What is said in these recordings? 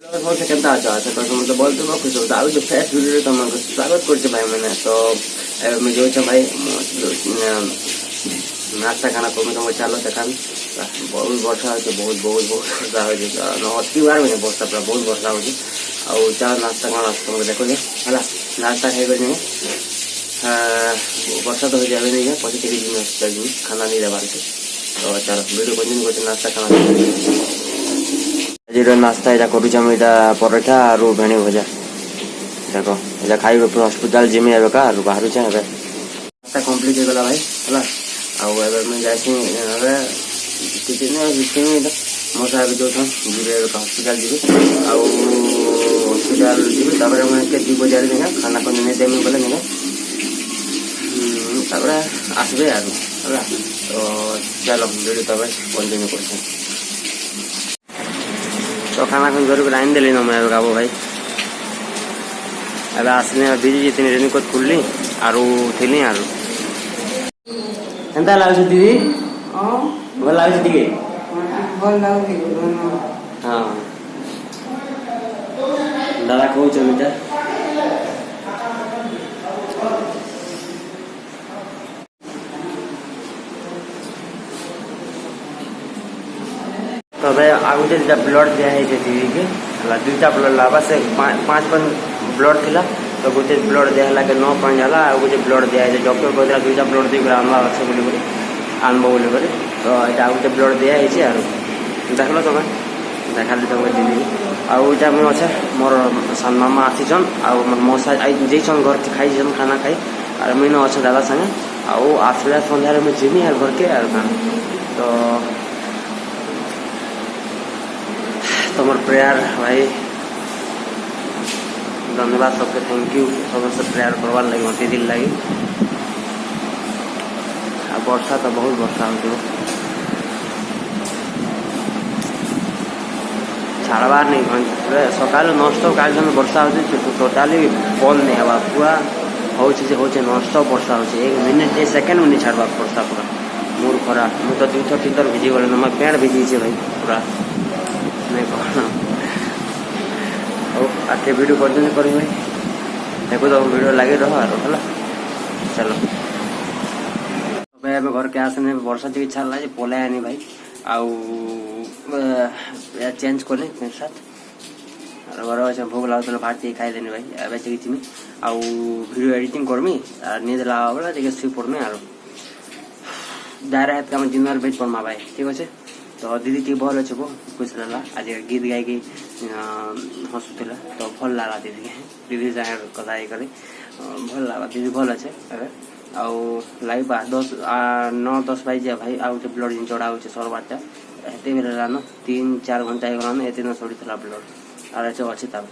से केनता अच्छा अच्छा तो तुम बोलते हो खुश होता जो फ्रेश वीडियो तुमको स्वागत करते भाई मैंने तो मैं जो भाई नाश्ता खाना को तुमको चलो देखा बहुत वर्षा हो बहुत बहुत बहुत वर्षा हो अति बार मैंने वर्षा पूरा बहुत वर्षा हो चलो नाश्ता खाना तुमको देखो है नाश्ता खाई कर वर्षा तो हो जाए नहीं है पचे 30 दिन खाना नहीं देवार से तो चलो वीडियो कंटिन्यू करते नाश्ता खाना आज नास्ता यहाँ करूँ पराठा और भेणी भजा देख यहाँ खाई हस्पिटाल जिमी एवका बाहर नास्ता कम्प्लीट हो गला भाई है आगे जाए मो साहब जो जी हस्पिटाल जी हस्पिटाल जी मुझे 2 बजे खाना को नहीं देमी बोले नहीं आसबे यार है तो चलो वीडियो तब कंटिन्यू कर तो खाना खुन घर को लाइन दिली ना मैं गाबो भाई अब आसने दीदी जी रेनकोट खुलली आरु थिली आरु एंता लागछ दीदी भल लागछ दिके हां दादा को चलता तो भाई आगे ब्लड दिया है दीदी के 2टा ब्लड लावा से 5 ब्लड थिला तो गोटे ब्लड दिया के 9 पॉइंट है आ गोटे ब्लड दिया है डॉक्टर कहला 2टा ब्लड दी आनवा अच्छे बोली आनबो बोली तो यहाँ गोटे ब्लड दिया है देखल तुम देखा तुम दीदी आईटा मुझे अच्छे मोर सान मामा आसीचन मौसा जैसन घर खाई खाना खाई और मुझे अच्छे दादा संगे आसला सन्धार मुझे जीमी यार घर के तो तुम प्रेयर भाई धन्यवाद सबके थैंक यू समस्त प्रेयर करवार लगे मत दिल लगे वर्षा तो बहुत वर्षा हो छाड़बार नहीं सकाल नष्ट काल वर्षा हो टोटाली बंद नहीं हवा पूरा हो नष्ट वर्षा हो 1 मिनिट 1 सेकेंड में नहीं छाड़वा वर्षा पूरा मूड खरा मुझे तो 2 थर 3 थर भिजी गले मैं पेड़ भिजी भाई पूरा नहीं कौन आगे वीडियो कंटिन्यू कर भाई देखो तो वीडियो लगे रहो है चलो भाई अब घर के आसने वर्षा टी छाड़ा पलाया नहीं भाई आ चेंज कले साथ घर अच्छे भोग लगा भात टी खाई देनी भाई अब चिमी आउ वीडियो एडिटिंग करमी निज लगा बोला शुई पड़मी और डायरेक्ट हाथ दिन भेज पड़मा भाई ठीक अच्छे तो दीदी टी भल अच्छे खुश रहा आज गीत गायकी हसुला तो भल लगा दीदी जाए कथा ये भल लगा दीदी भल अच्छे आउ लाइव 9-10 बजे भाई आउ ब्लड जिन चढ़ा हो 12टा एते बेले लान 3-4 घंटा हो गलान एते न चढ़ी ब्लड और अच्छे तब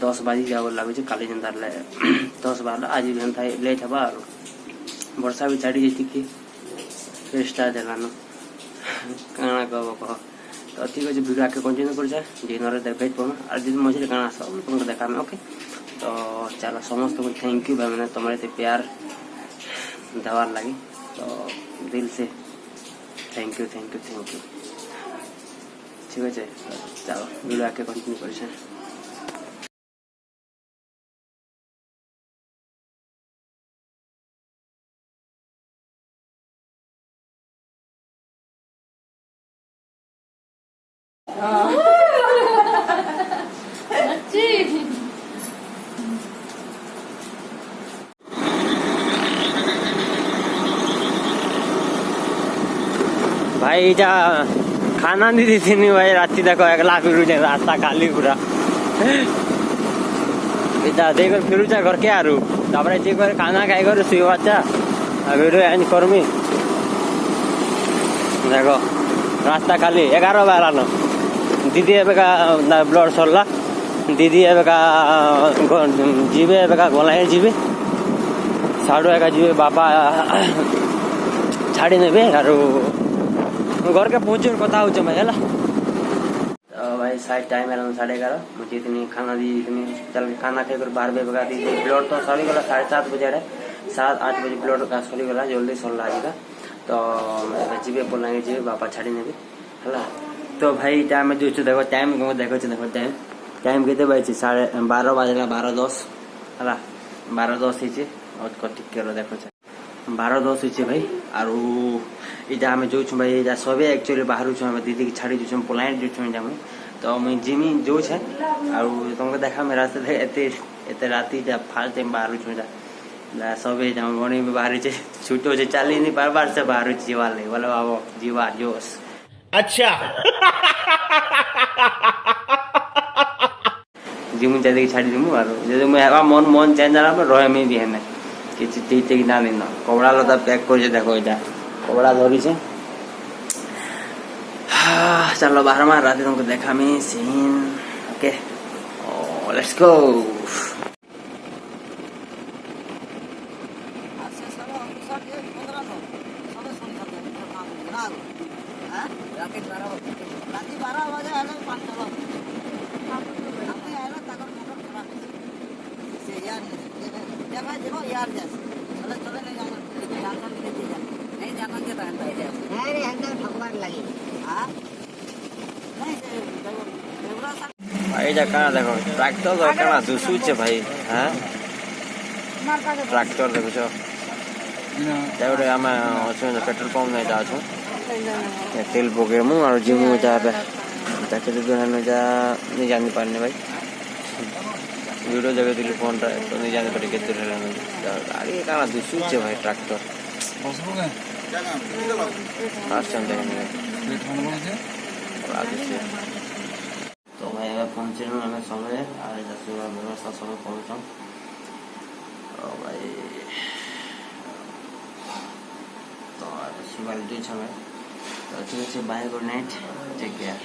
10 बजे जाओ लगुच काली जेनता 10 बार आज भी लेट हवा और वर्षा भी छाड़ी जाती फिर स्टार्ट है काना कह कह तो ठीक अच्छे वीडियो आगे कंटिन्यू कर दिन भेज पड़ो और दिन मझे काना आस तुमको देखा ओके तो चलो समस्त को थैंक यू भाई मैंने तुम्हारे प्यार देवार लगे तो दिल से थैंक यू ठीक है चलो वीडियो आगे कंटिन्यू कर भाई जा खाना नहीं दी थी नहीं भाई रात देखो अगला फिर रास्ता खाली पूरा देख फिर घर के आरू तापर खाना खाई कर शुवा वीडियो एंड करमी देखो रास्ता खाली 11 बार दीदी एवका ब्लड सरला दीदी एवका जीवे एवका गलाए जीवे साड़ू एका जीवे बापा छाड़ी ने घर के पहुँचे कथा हो भाई है तो भाई साइड टाइम है 11:30 मुझे इतनी खाना दी इतनी हॉस्पिटल के खाना खाकर बाहर बेगा दी ब्लड तो सरी गला 7:30 बजे 7-8 बजे ब्लड का सरी गला जल्दी सरला आज तो जी पलांगे जी बापा छाड़ी ने है तो भाई टाइम जो देखो टाइम देखो देखो टाइम टाइम केते बाजि 12:30 बाजला 12:10 हला 12:10 हिचे और टिके रो देखो 12:10 हिचे भाई आरो इटा हमें जो छु भाई इटा सबे एक्चुअली बाहर छु हम दीदी के छाड़ी छु पलायन जो छु जाम तो मैं जिमी जो छे आरो तुमको देखा मेरा रास्ते एते एते राती जा फास्ट टाइम बाहर छु जा सबे जाम गणी में बाहर छे छूटो छे चाली नहीं बार से बाहर जीवा ले बोलो बाबो जीवा जोश अच्छा जिमु जादे छाड़ी दिमु आरो जे मैं हवा मन मन चेंज आला में रहे में भी है ना किछि ठीक ना दिन कपड़ा लता पैक कर देखो इटा कपड़ा धरी छे चलो बाहर में रात तुमको देखा में सीन ओके लेट्स गो भाई जा कहाँ देखो ट्रैक्टर तो कहाँ दुसू छे भाई हाँ ट्रैक्टर देखो छो जाओ आम अच्छे पेट्रोल पंप नहीं जा छो तेल पकेमु और जिमु जा जाके दुकान जा नहीं जानी पारने भाई वीडियो जगह दिल्ली फोन तो नहीं जाने पड़े केते गाड़ी कहाँ दुसू छे भाई ट्रैक्टर लास्ट टाइम देखने तो भाई पहुँचे आम समय व्यवस्था समय पहुँच भाई तो सुबह समय तो ठीक है bye good night take care.